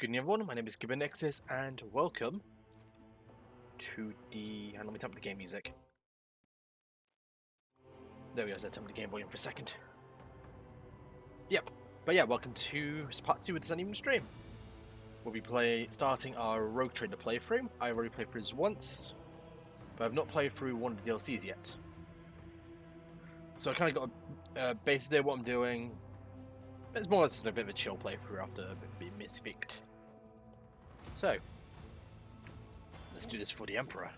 Good evening, everyone. My name is Nexus, and welcome to the. And let me turn up the game music. There we go. Let's turn up the game volume for a second. Yep. But yeah, welcome to part 2 of the Sun Evening stream. We'll be starting our Rogue Trader playthrough. I've already played through this once, but I've not played through one of the DLCs yet. So I kind of got a base idea of what I'm doing. It's more or less just a bit of a chill playthrough after being mispicked. So, let's do this for the Emperor.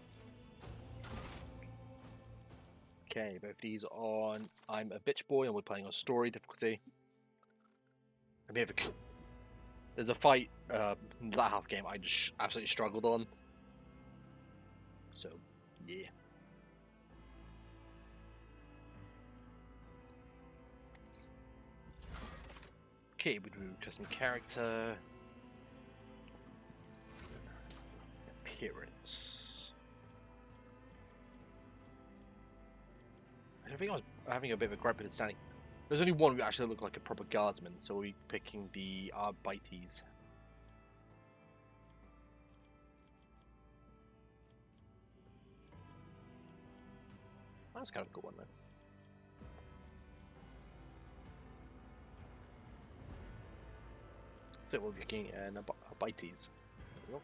Okay, both these are on I'm a Bitch Boy and we're playing on story difficulty. There's a fight in that half game I just absolutely struggled on. So, yeah. Okay, we do custom character. Appearance. I think I was having a bit of a gripe with the standing. There's only one who actually looked like a proper guardsman, so we're picking the Arbites. That's kind of a cool one, though. So we're picking an Arbites. There we go.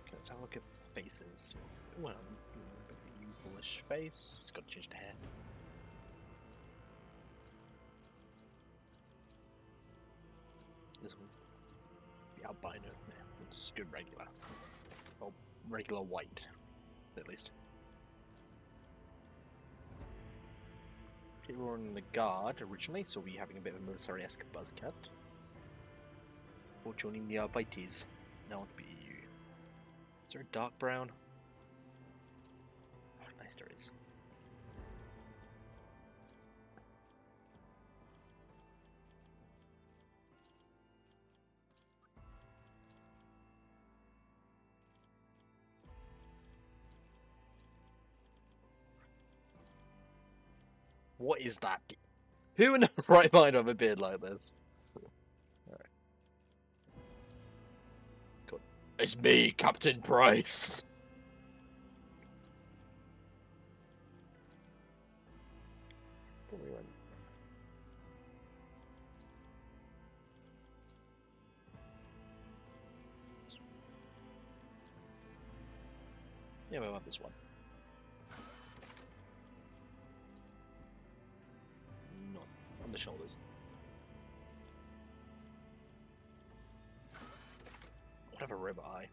Okay, let's have a look at faces. Well, a bit of a youthful-ish face. Just got to change the hair. This one. The albino. Yeah, it's good regular. Or regular white, at least. Okay, we're on the guard originally, so we're having a bit of a military-esque buzz cut. Or joining the Arbites. Now it'd be you. Is there a dark brown? Oh, nice there is. What is that? Who in the right mind have a beard like this? Alright. Cool. It's me, Captain Price! Yeah, we want this one. Not on the shoulders. Whatever rib eye.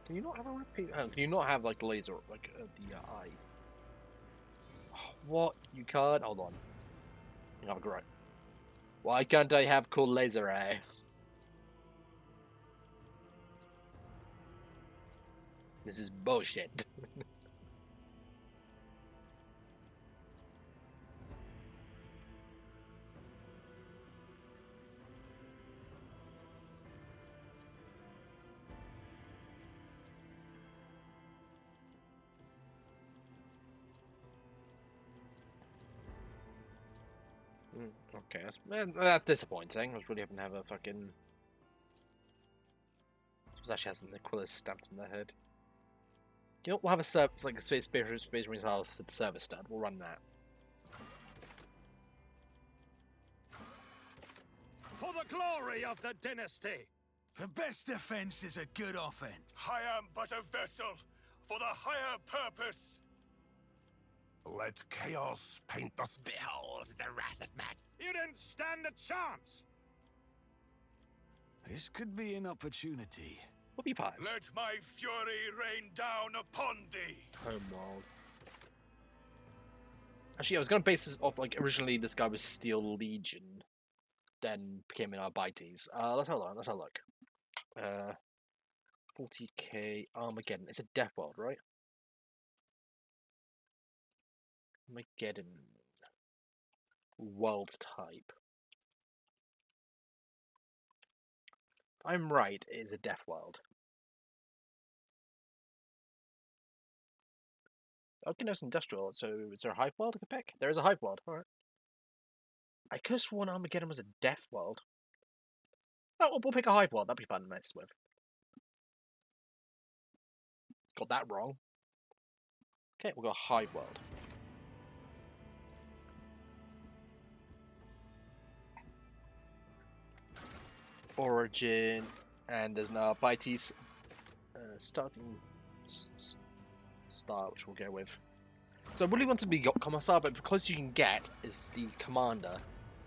Can you not have a repeat? Can you not have like laser, like the eye? What? You can't? Hold on. You have a great. Why can't I have cool laser eye? This is bullshit. Okay, that's disappointing. I was really hoping to have a fucking. This actually has an Aquila stamped in their head. You know, we'll have a service like a Space Marines House at the service stud. We'll run that. For the glory of the dynasty! The best defense is a good offense. I am but a vessel for the higher purpose. Let chaos paint us. Behold the wrath of man. You didn't stand a chance! This could be an opportunity. Whoopie pies. Let my fury rain down upon thee! Homeworld. Actually, I was going to base this off, like, originally this guy was Steel Legion, then became an Arbites. Let's have a look. Let's have a look. 40k Armageddon. It's a death world, right? Armageddon. World type. If I'm right, it is a death world. Okay, no, it's industrial, so is there a hive world I could pick? There is a hive world, alright. I could have sworn Armageddon was a death world. Oh, we'll pick a hive world, that'd be fun to mess with. Got that wrong. Okay, we'll go hive world. Origin, and there's now Bitey's starting style, which we'll go with. So I really wanted to be Commissar, but because you can get is the Commander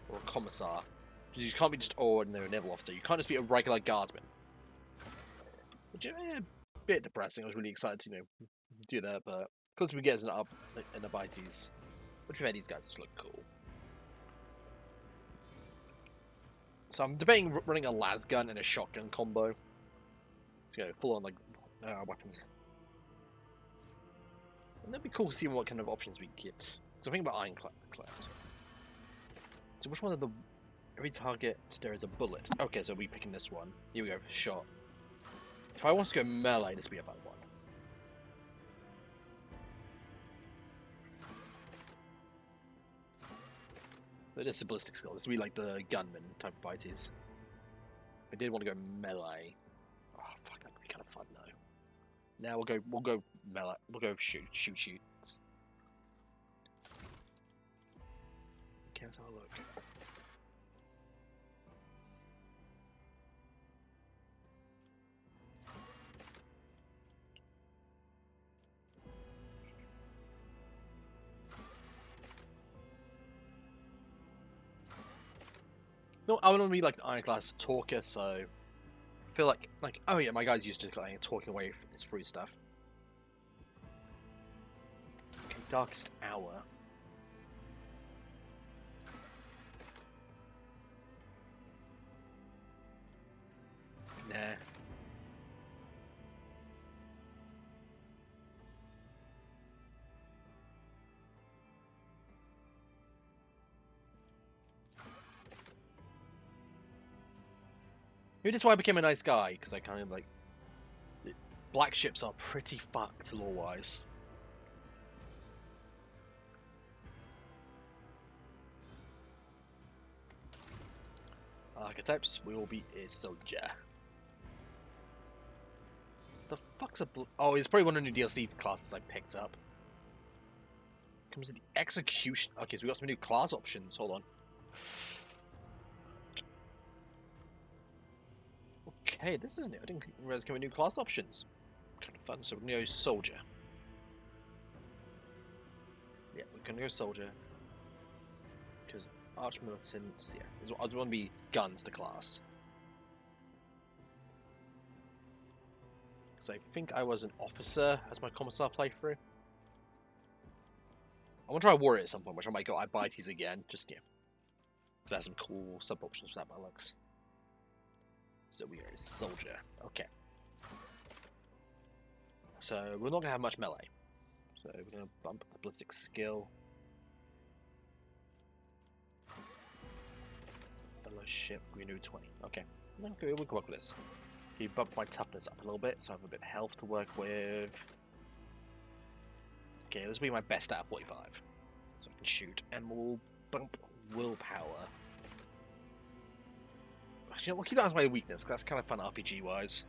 or a Commissar, because you can't be just ordinary naval officer. You can't just be a regular guardsman, which is a bit depressing. I was really excited to do that, but because we get an Bitey's, which we made these guys just look cool. So I'm debating running a las gun and a shotgun combo. Let's go full on like weapons. And that'd be cool seeing what kind of options we get. Because I'm thinking about Ironclast. So which one of the... Every target, there is a bullet. Okay, so we're picking this one. Here we go, shot. If I want to go melee, this would be a fun one. But it's a ballistic skill. This would be like the gunman type of Bitey's. I did want to go melee. Oh fuck, that would be kind of fun though. Now we'll go melee. We'll go shoot. Okay, let's have a look. No, I want to be like an Ironclast talker, so I feel like oh yeah, my guy's used to talking away his free stuff. Okay, Darkest Hour. Nah. Maybe that's why I became a nice guy, because I kind of like... Black ships are pretty fucked lore-wise. Archetypes, we will be a soldier. The fuck's a oh, it's probably one of the new DLC classes I picked up. Comes with the execution. Okay, so we got some new class options. Hold on. Okay, this is new. I didn't realize there were new class options. Kind of fun. So we're gonna go soldier. Yeah, we're gonna go soldier. Because arch militant, yeah. I just want to be guns to class. Because I think I was an officer as my commissar playthrough. I want to try a warrior at some point, which I might go Bitey's again. Just, yeah. Because there's some cool sub options for that by looks. So we are a soldier. Okay. So we're not going to have much melee. So we're going to bump the ballistic skill. Fellowship, renew 20. Okay. Okay, we can work with this. You bump my toughness up a little bit, so I have a bit of health to work with. Okay, this will be my best out of 45. So I can shoot, and we'll bump willpower. Actually, we'll keep that as my weakness, because that's kind of fun RPG-wise.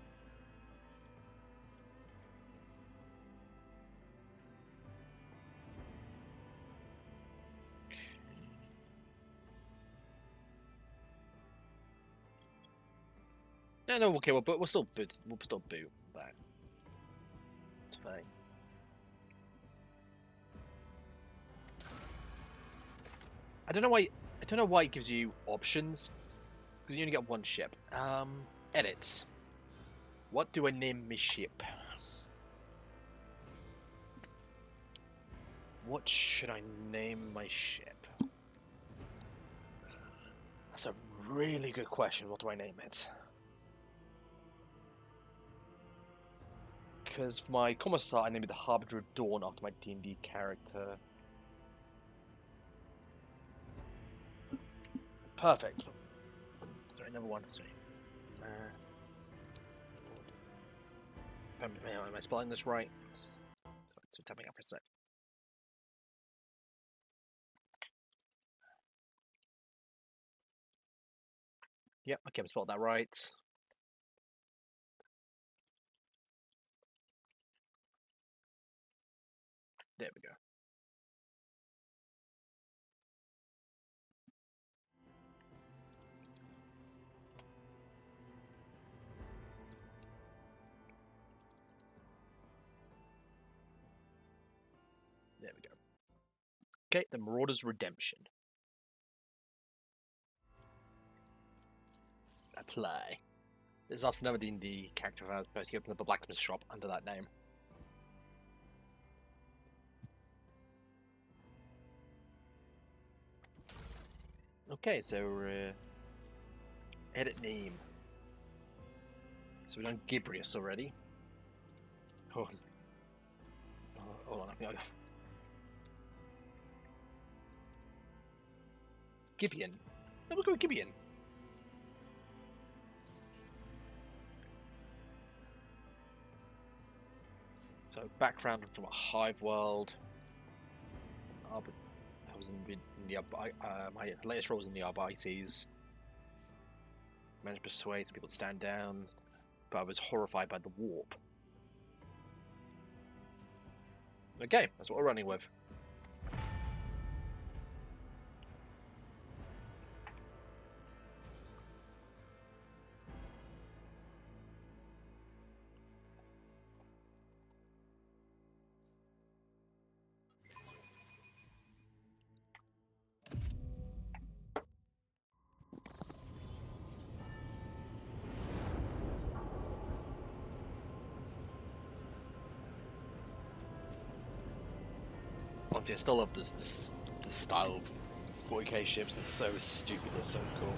No, okay, well, but we'll still boot that. It's fine. I don't know why it gives you options, because you only get one ship. Edits. What do I name my ship? What should I name my ship? That's a really good question. What do I name it? Because my commissar, I named it the Harbinger of Dawn after my D&D character. Perfect. Sorry, another one. Sorry. Am I spelling this right? Sorry, it's tapping up for a sec. Yep, okay, I spelled that right. There we go. There we go. Okay, the Marauder's Redemption. Apply. This is after another D&D character who has basically opened up a blacksmith shop under that name. Okay, so edit name. So we've done Gibrius already. Oh, hold on, I think I got Gibeon. No, we'll go with Gibeon. So background from a hive world. I was in the my latest role was in the Arbites. Managed to persuade some people to stand down, but I was horrified by the warp. Okay, that's what we're running with. Honestly, I still love this style of 40K ships. It's so stupid, it's so cool.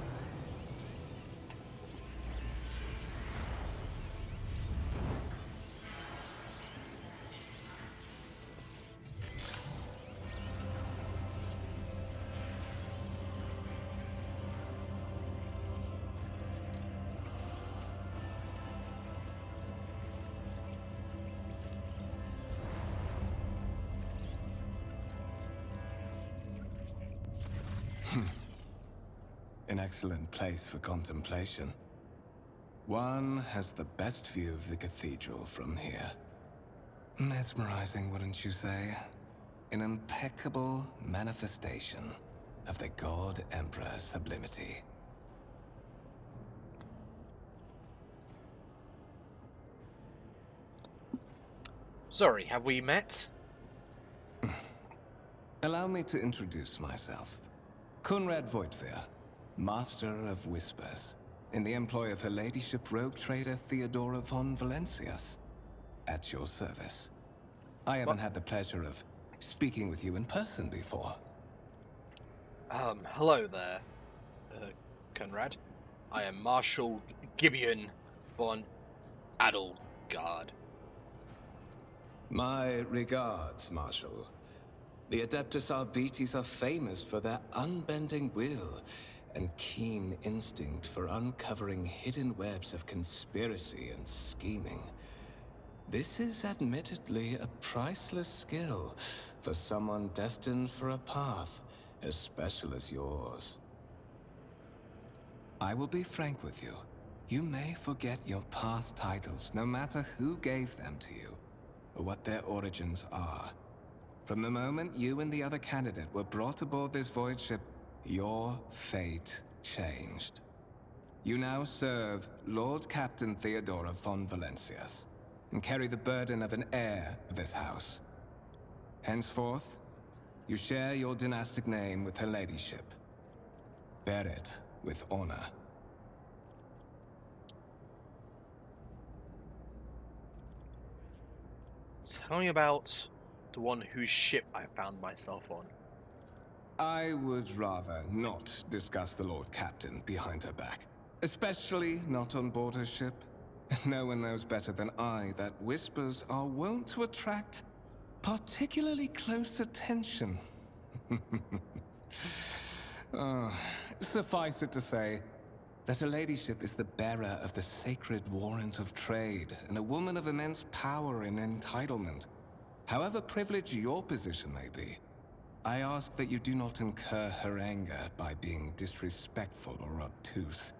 An excellent place for contemplation. One has the best view of the cathedral from here. Mesmerizing, wouldn't you say? An impeccable manifestation of the God Emperor's sublimity. Sorry, have we met? Allow me to introduce myself. Conrad Voigtveer, Master of Whispers, in the employ of Her Ladyship Rogue Trader Theodora von Valencias. At your service. I haven't had the pleasure of speaking with you in person before. Hello there, Conrad. I am Marshal Gibeon von Adelgard. My regards, Marshal. The Adeptus Arbites are famous for their unbending will and keen instinct for uncovering hidden webs of conspiracy and scheming. This is admittedly a priceless skill for someone destined for a path as special as yours. I will be frank with you. You may forget your past titles, no matter who gave them to you, or what their origins are. From the moment you and the other candidate were brought aboard this void ship, your fate changed. You now serve Lord Captain Theodora von Valencias, and carry the burden of an heir of this house. Henceforth, you share your dynastic name with Her Ladyship. Bear it with honor. Tell me about the one whose ship I found myself on. I would rather not discuss the Lord Captain behind her back. Especially not on board her ship. No one knows better than I that whispers are wont to attract particularly close attention. Suffice it to say that her ladyship is the bearer of the sacred warrant of trade and a woman of immense power and entitlement. However privileged your position may be, I ask that you do not incur her anger by being disrespectful or obtuse.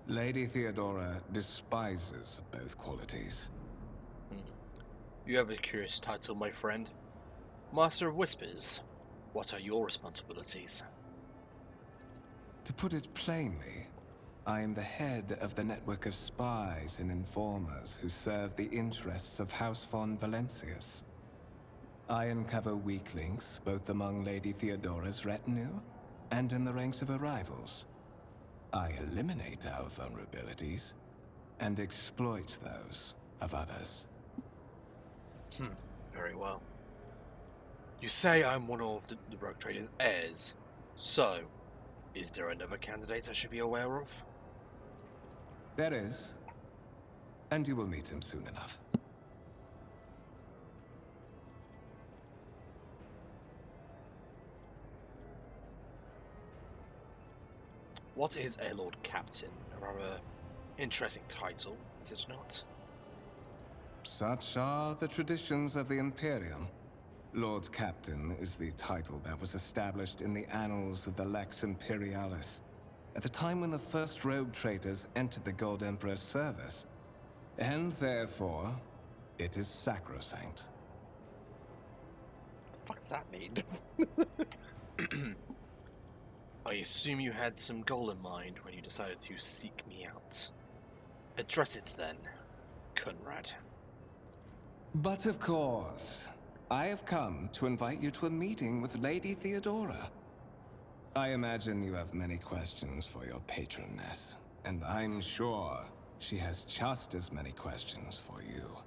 Lady Theodora despises both qualities. You have a curious title, my friend. Master of Whispers, what are your responsibilities? To put it plainly, I am the head of the network of spies and informers who serve the interests of House von Valencius. I uncover weak links both among Lady Theodora's retinue and in the ranks of her rivals. I eliminate our vulnerabilities and exploit those of others. Very well. You say I'm one of the Rogue Trader's heirs, so is there another candidate I should be aware of? There is, and you will meet him soon enough. What is a Lord Captain? A rather interesting title, is it not? Such are the traditions of the Imperium. Lord Captain is the title that was established in the annals of the Lex Imperialis, at the time when the first rogue traders entered the Gold Emperor's service, and therefore, it is sacrosanct. What the fuck does that mean? I assume you had some goal in mind when you decided to seek me out. Address it then, Conrad. But of course, I have come to invite you to a meeting with Lady Theodora. I imagine you have many questions for your patroness, and I'm sure she has just as many questions for you.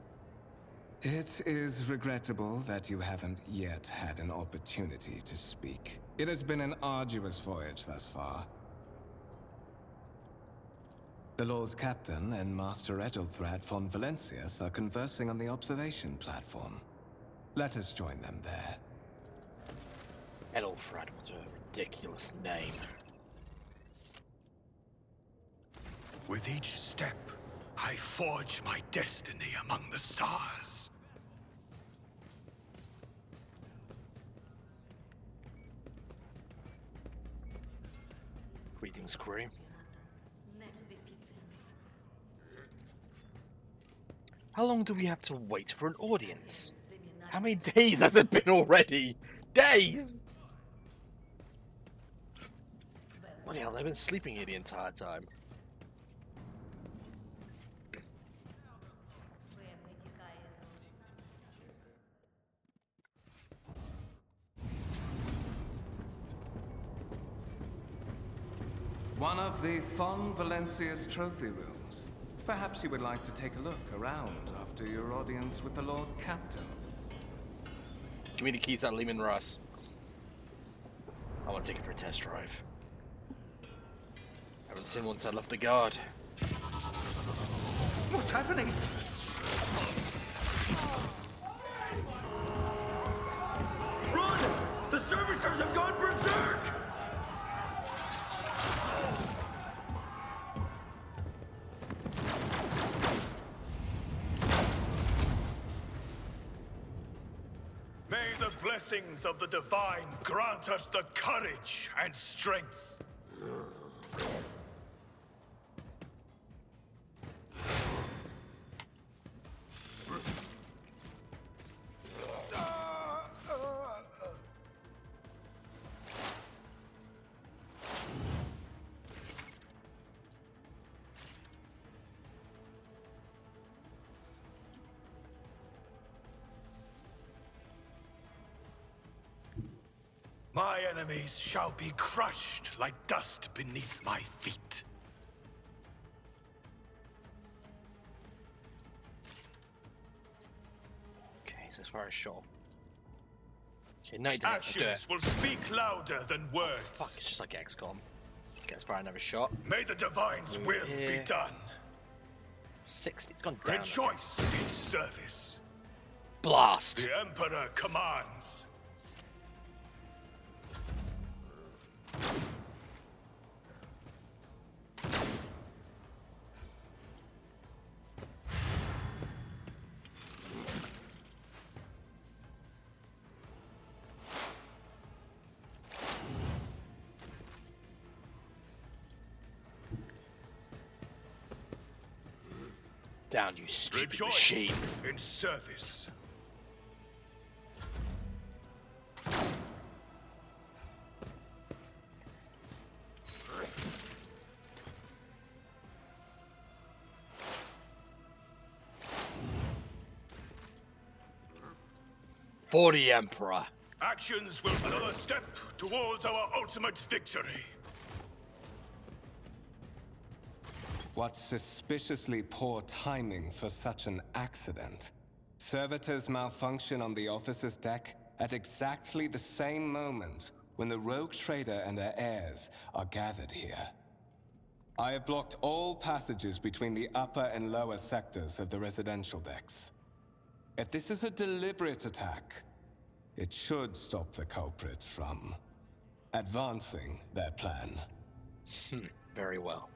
It is regrettable that you haven't yet had an opportunity to speak. It has been an arduous voyage thus far. The Lord Captain and Master Edelthrad von Valencius are conversing on the observation platform. Let us join them there. Edelfrad, what a ridiculous name. With each step, I forge my destiny among the stars. Greetings, crew. How long do we have to wait for an audience? How many days has it been already? Days! Bloody hell, I've been sleeping here the entire time. One of the von Valencius trophy rooms. Perhaps you would like to take a look around after your audience with the Lord Captain. Give me the keys out of Lehman Russ. I want to take it for a test drive. Haven't seen one since I left the guard. What's happening? Run! The servitors have gone berserk! May the blessings of the Divine grant us the courage and strength. My enemies shall be crushed like dust beneath my feet. Okay, so as far as shot. Okay, no, just do it. Actions will speak louder than words. Fuck, it's just like XCOM. Okay, as far as another shot. May the Divine's will be done. 60, it's gone down. Rejoice in service. Blast! The Emperor commands. Down, you stupid Rejoice machine. in service. For the Emperor. Actions will another step towards our ultimate victory. What suspiciously poor timing for such an accident. Servitors malfunction on the officer's deck at exactly the same moment when the rogue trader and her heirs are gathered here. I have blocked all passages between the upper and lower sectors of the residential decks. If this is a deliberate attack, it should stop the culprits from advancing their plan. Very well.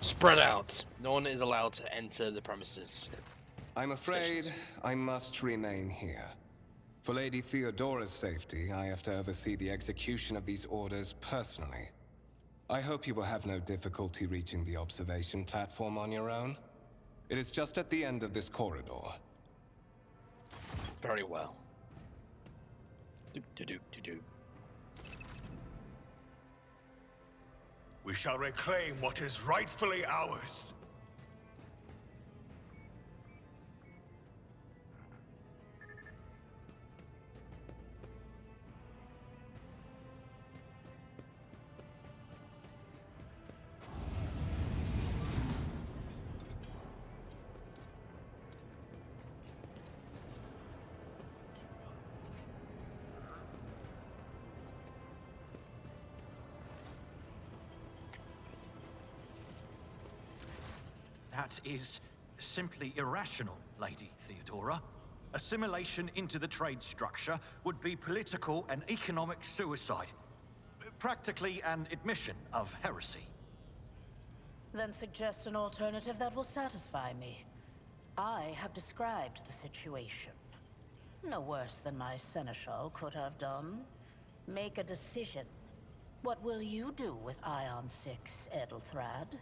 Spread out. No one is allowed to enter the premises. I'm afraid Stations. I must remain here. For Lady Theodora's safety, I have to oversee the execution of these orders personally. I hope you will have no difficulty reaching the observation platform on your own. It is just at the end of this corridor. Very well. Doop. We shall reclaim what is rightfully ours. That is simply irrational, Lady Theodora. Assimilation into the trade structure would be political and economic suicide. Practically an admission of heresy. Then suggest an alternative that will satisfy me. I have described the situation. No worse than my seneschal could have done. Make a decision. What will you do with Ion 6, Edelthrad?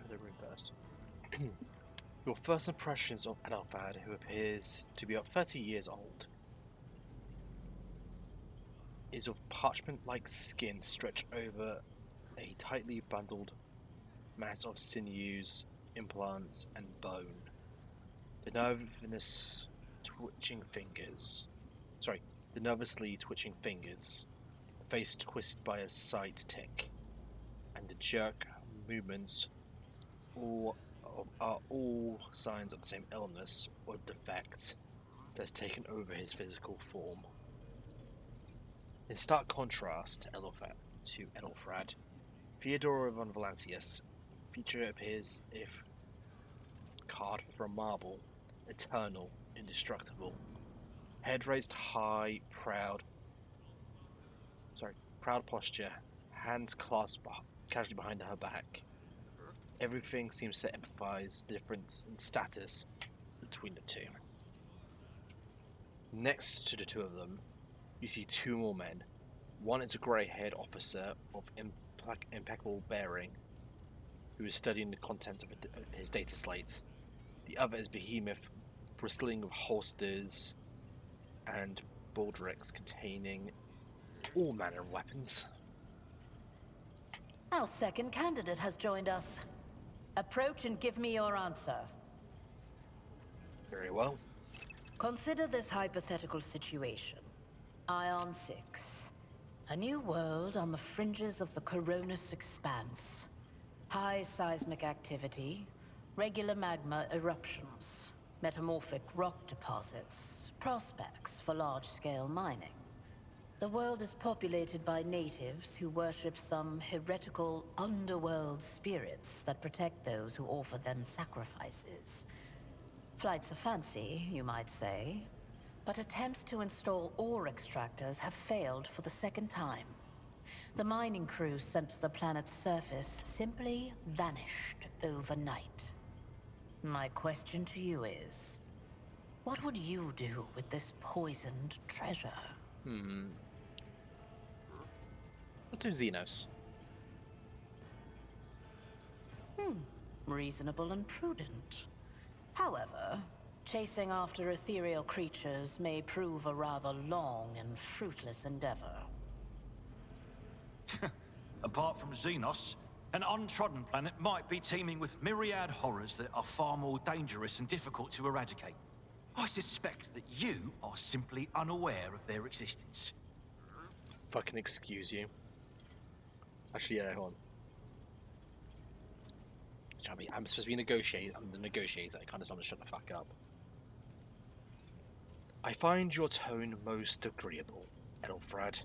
The room first. Your first impressions of Owlcat, who appears to be about 30 years old, is of parchment-like skin stretched over a tightly bundled mass of sinews, implants, and bone. The nervously twitching fingers, face twisted by a side tick, and the jerk movements are all signs of the same illness or defect that has taken over his physical form. In stark contrast to Edelfrad, Theodora von Valancius' feature appears if carved from marble, eternal, indestructible. Head raised high, proud posture, hands clasped casually behind her back. Everything seems to emphasize the difference in status between the two. Next to the two of them, you see two more men. One is a grey-haired officer of impeccable bearing, who is studying the contents of his data slate. The other is behemoth, bristling with holsters and baldricks containing all manner of weapons. Our second candidate has joined us. Approach and give me your answer. Very well. Consider this hypothetical situation. Ion 6. A new world on the fringes of the Koronus Expanse. High seismic activity, regular magma eruptions, metamorphic rock deposits, prospects for large-scale mining. The world is populated by natives who worship some heretical underworld spirits that protect those who offer them sacrifices. Flights of fancy, you might say, but attempts to install ore extractors have failed for the second time. The mining crews sent to the planet's surface simply vanished overnight. My question to you is, what would you do with this poisoned treasure? Let's do Xenos. Reasonable and prudent. However, chasing after ethereal creatures may prove a rather long and fruitless endeavor. Apart from Xenos, an untrodden planet might be teeming with myriad horrors that are far more dangerous and difficult to eradicate. I suspect that you are simply unaware of their existence. Fucking excuse you. Actually, yeah, hold on. I'm supposed to be negotiating. I'm the negotiator. I kind of want to shut the fuck up. I find your tone most agreeable, Edelfrad.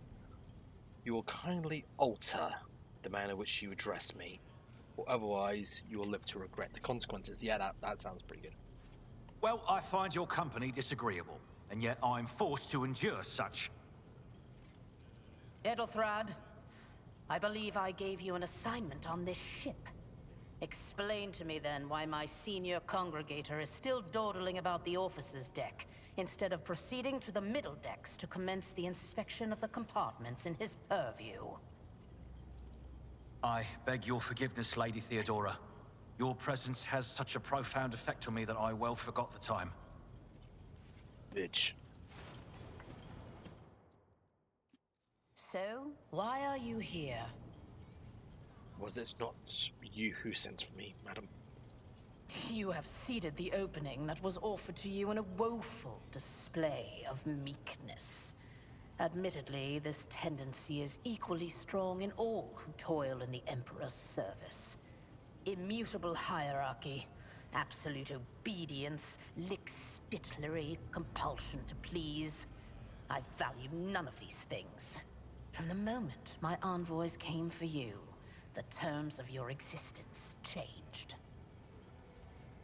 You will kindly alter the manner in which you address me, or otherwise you will live to regret the consequences. Yeah, that sounds pretty good. Well, I find your company disagreeable, and yet I'm forced to endure such. Edelthrad, I believe I gave you an assignment on this ship. Explain to me then why my senior congregator is still dawdling about the officer's deck, instead of proceeding to the middle decks to commence the inspection of the compartments in his purview. I beg your forgiveness, Lady Theodora. Your presence has such a profound effect on me that I well forgot the time. Bitch. So, why are you here? Was it not you who sent for me, madam? You have ceded the opening that was offered to you in a woeful display of meekness. Admittedly, this tendency is equally strong in all who toil in the Emperor's service. Immutable hierarchy, absolute obedience, lickspittlery, compulsion to please. I value none of these things. From the moment my envoys came for you, the terms of your existence changed.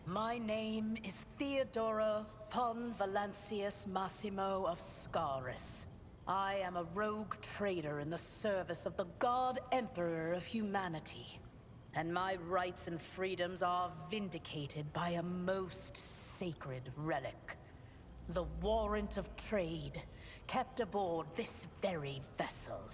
My name is Theodora von Valancius Massimo of Scaris. I am a rogue trader in the service of the God Emperor of humanity. And my rights and freedoms are vindicated by a most sacred relic. The warrant of trade, kept aboard this very vessel.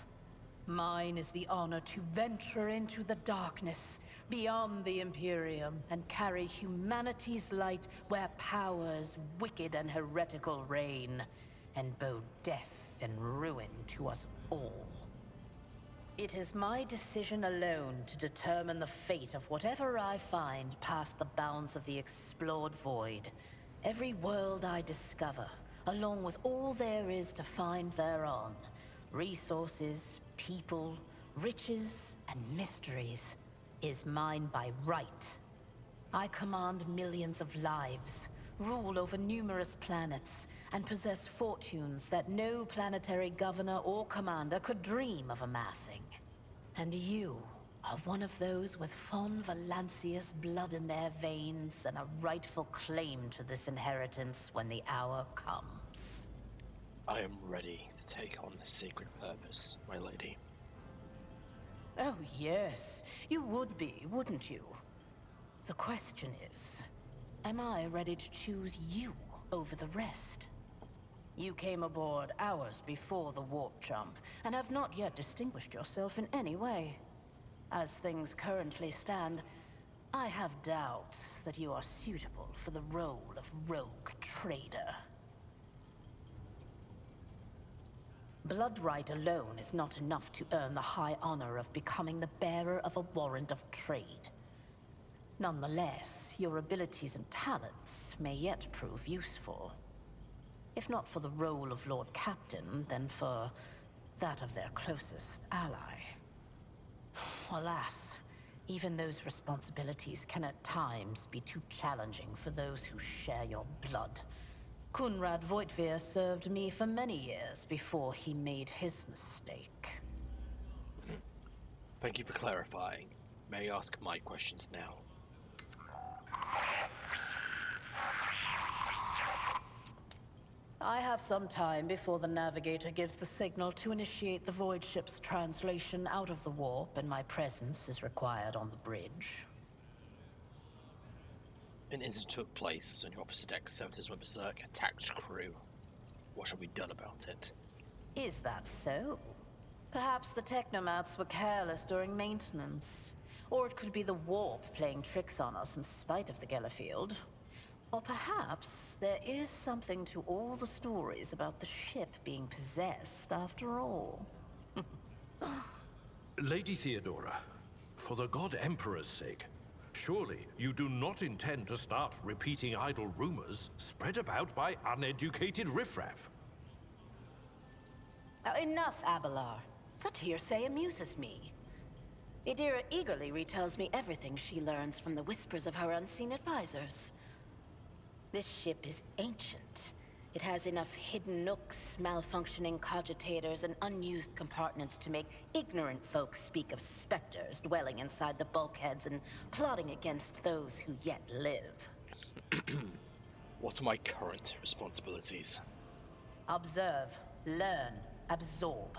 Mine is the honor to venture into the darkness, beyond the Imperium, and carry humanity's light where powers wicked and heretical reign, and bow death and ruin to us all. It is my decision alone to determine the fate of whatever I find past the bounds of the explored void. Every world I discover, along with all there is to find thereon, resources, people, riches, and mysteries, is mine by right. I command millions of lives, rule over numerous planets, and possess fortunes that no planetary governor or commander could dream of amassing. And you are one of those with von Valancius blood in their veins and a rightful claim to this inheritance when the hour comes. I am ready to take on the sacred purpose, my lady. Oh yes, you would be, wouldn't you? The question is, am I ready to choose you over the rest? You came aboard hours before the warp jump, and have not yet distinguished yourself in any way. As things currently stand, I have doubts that you are suitable for the role of rogue trader. Bloodright alone is not enough to earn the high honor of becoming the bearer of a warrant of trade. Nonetheless, your abilities and talents may yet prove useful. If not for the role of Lord Captain, then for that of their closest ally. Alas, even those responsibilities can at times be too challenging for those who share your blood. Kunrad Voitvir served me for many years before he made his mistake. Thank you for clarifying. May I ask my questions now? I have some time before the navigator gives the signal to initiate the void ship's translation out of the warp, and my presence is required on the bridge. An incident took place on your officer's deck. Servitors went berserk, attacked crew. What shall be done about it? Is that so? Perhaps the technomats were careless during maintenance. Or it could be the warp playing tricks on us in spite of the Gellerfield. Or perhaps there is something to all the stories about the ship being possessed after all. Lady Theodora, for the God Emperor's sake, surely you do not intend to start repeating idle rumors spread about by uneducated riffraff. Enough, Abelard. Such hearsay amuses me. Idira eagerly retells me everything she learns from the whispers of her unseen advisors. This ship is ancient. It has enough hidden nooks, malfunctioning cogitators, and unused compartments to make ignorant folks speak of specters dwelling inside the bulkheads and plotting against those who yet live. What are my current responsibilities? Observe, learn, absorb.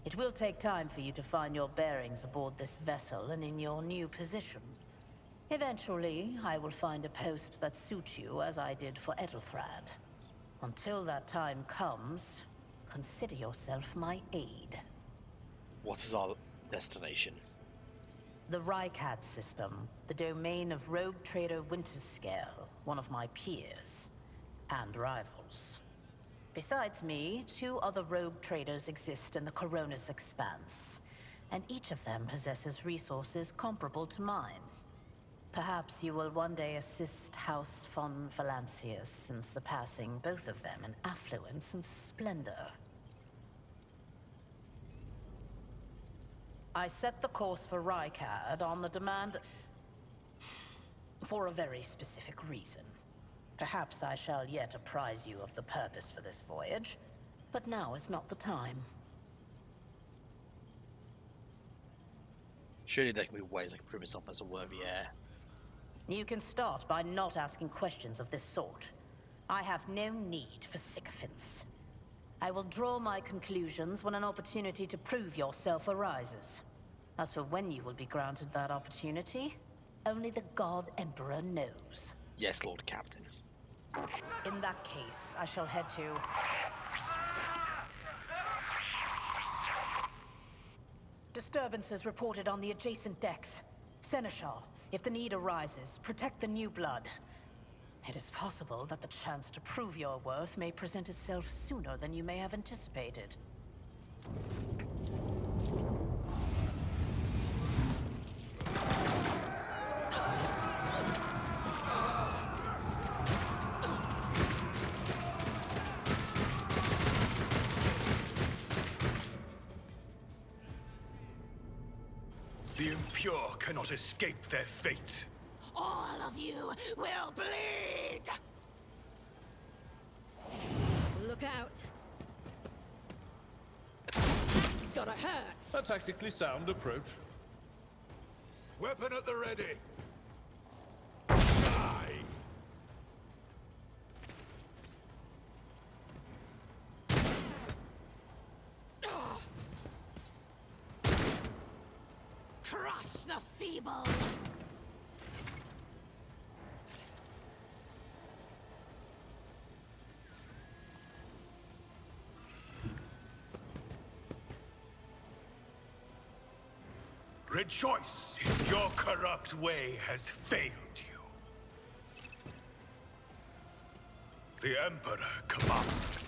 It will take time for you to find your bearings aboard this vessel and in your new position. Eventually, I will find a post that suits you as I did for Edelthrad. Until that time comes, consider yourself my aide. What is our destination? The Rouge system, the domain of rogue trader Winterscale, one of my peers, and rivals. Besides me, 2 other rogue traders exist in the Koronus Expanse, and each of them possesses resources comparable to mine. Perhaps you will one day assist House von Valancius in surpassing both of them in affluence and splendor. I set the course for Rouge on the demand for a very specific reason. Perhaps I shall yet apprise you of the purpose for this voyage, but now is not the time. Surely there can be ways I can prove myself as a worthy heir. You can start by not asking questions of this sort. I have no need for sycophants. I will draw my conclusions when an opportunity to prove yourself arises. As for when you will be granted that opportunity, only the God Emperor knows. Yes, Lord Captain. In that case, I shall head to... Disturbances reported on the adjacent decks. Seneschal, if the need arises, protect the new blood. It is possible that the chance to prove your worth may present itself sooner than you may have anticipated. The impure cannot escape their fate. All of you will bleed! Look out! That's gotta hurt! A tactically sound approach. Weapon at the ready. Die! Crush the feeble! Rejoice if your corrupt way has failed you. The Emperor commands.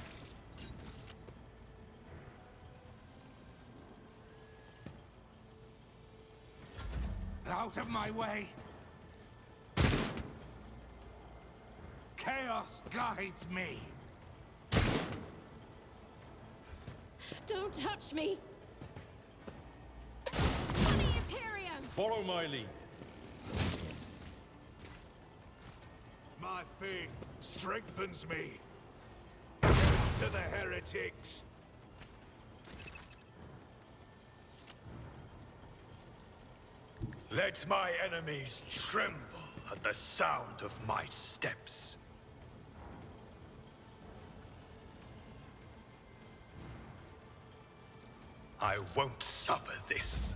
Out of my way! Chaos guides me! Don't touch me! Honey Imperium! Follow my lead. My faith strengthens me. To the heretics! Let my enemies tremble at the sound of my steps. I won't suffer this.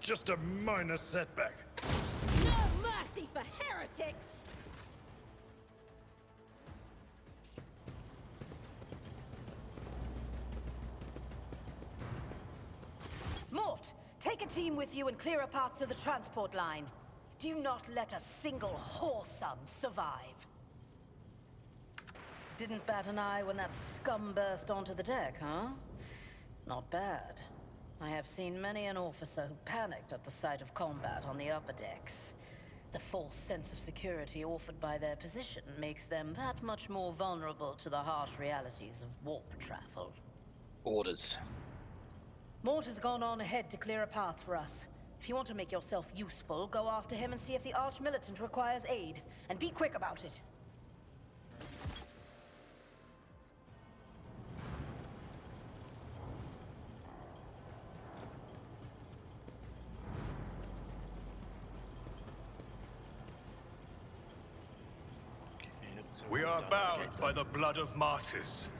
Just a minor setback. No mercy for heretics! team with you and clear a path to the transport line. Do not let a single whoreson survive. Didn't bat an eye when that scum burst onto the deck, huh? Not bad. I have seen many an officer who panicked at the sight of combat on the upper decks. The false sense of security offered by their position makes them that much more vulnerable to the harsh realities of warp travel. Orders. Mortar's gone on ahead to clear a path for us. If you want to make yourself useful, go after him and see if the Arch-Militant requires aid. And be quick about it. We are bound by the blood of martyrs.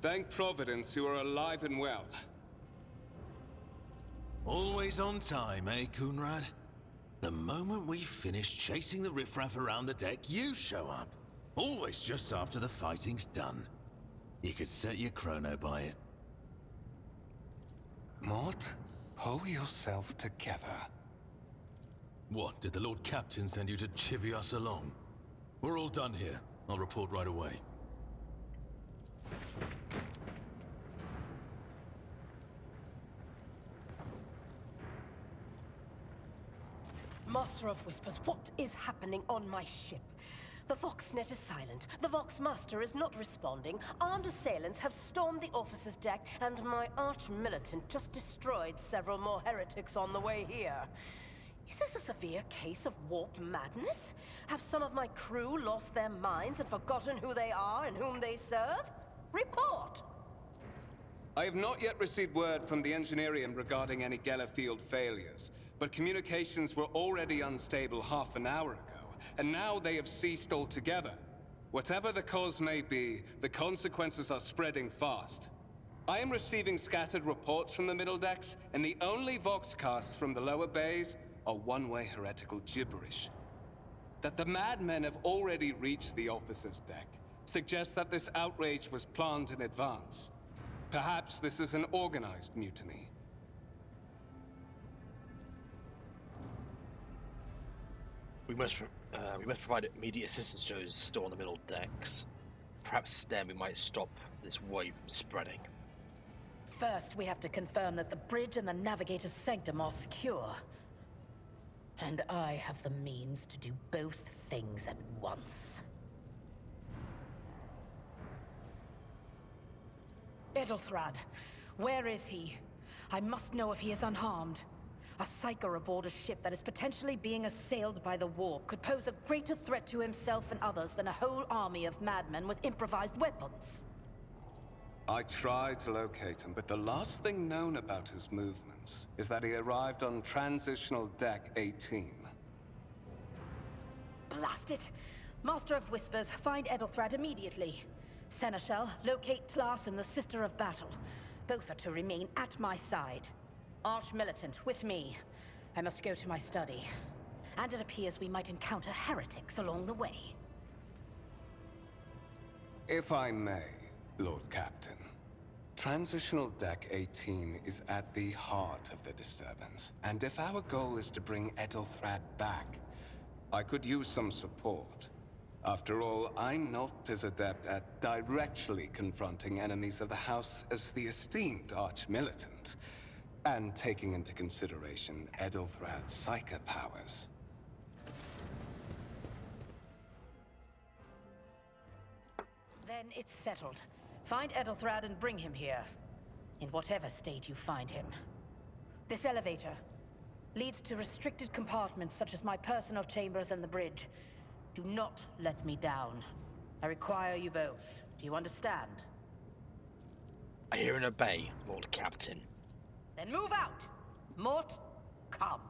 Thank Providence you are alive and well. Always on time, eh, Coonrad? The moment we finish chasing the riffraff around the deck, you show up. Always just after the fighting's done. You could set your chrono by it. Mort, pull yourself together. What, did the Lord Captain send you to chivvy us along? We're all done here. I'll report right away. Master of Whispers, what is happening on my ship? The Voxnet is silent. The Vox Master is not responding. Armed assailants have stormed the officer's deck, and my arch-militant just destroyed several more heretics on the way here. Is this a severe case of warp madness? Have some of my crew lost their minds and forgotten who they are and whom they serve? Report! I have not yet received word from the Engineerium regarding any Gellerfield failures, but communications were already unstable half an hour ago, and now they have ceased altogether. Whatever the cause may be, the consequences are spreading fast. I am receiving scattered reports from the middle decks, and the only voxcasts from the lower bays are one-way heretical gibberish. That the madmen have already reached the officer's deck suggests that this outrage was planned in advance. Perhaps this is an organized mutiny. We must provide immediate assistance to those still on the middle decks. Perhaps then we might stop this wave from spreading. First, we have to confirm that the bridge and the navigator's sanctum are secure. And I have the means to do both things at once. Edelthrad, where is he? I must know if he is unharmed. A psyker aboard a ship that is potentially being assailed by the warp could pose a greater threat to himself and others than a whole army of madmen with improvised weapons. I tried to locate him, but the last thing known about his movements is that he arrived on Transitional Deck 18. Blast it! Master of Whispers, find Edelthrad immediately. Seneschal, locate Tlas and the Sister of Battle. Both are to remain at my side. Arch-Militant, with me. I must go to my study. And it appears we might encounter heretics along the way. If I may, Lord Captain. Transitional Deck 18 is at the heart of the disturbance, and if our goal is to bring Edelthrad back, I could use some support. After all, I'm not as adept at directly confronting enemies of the House as the esteemed Arch-Militant, and taking into consideration Edelthrad's psychic powers. Then it's settled. Find Edelthrad and bring him here. In whatever state you find him. This elevator leads to restricted compartments such as my personal chambers and the bridge. Do not let me down. I require you both. Do you understand? I hear and obey, Lord Captain. Then move out! Mort, come.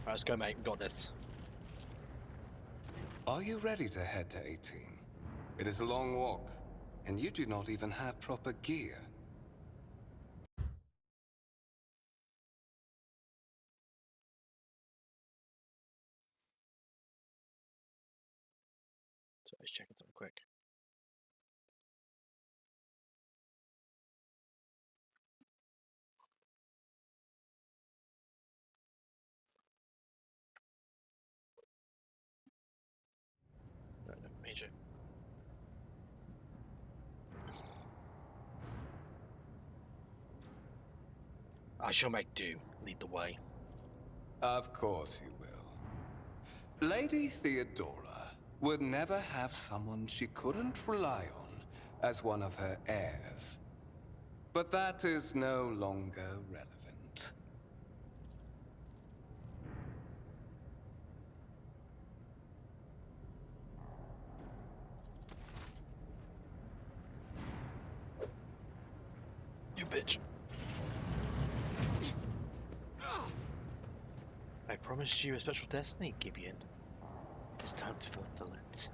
Right, let's go, mate. We got this. Are you ready to head to 18? It is a long walk, and you do not even have proper gear. So let's check it out quick. No, no, major. I shall make do. Lead the way. Of course you will. Lady Theodora would never have someone she couldn't rely on as one of her heirs. But that is no longer relevant. You bitch. I promised you a special destiny, Gibeon. It is time to fulfill it.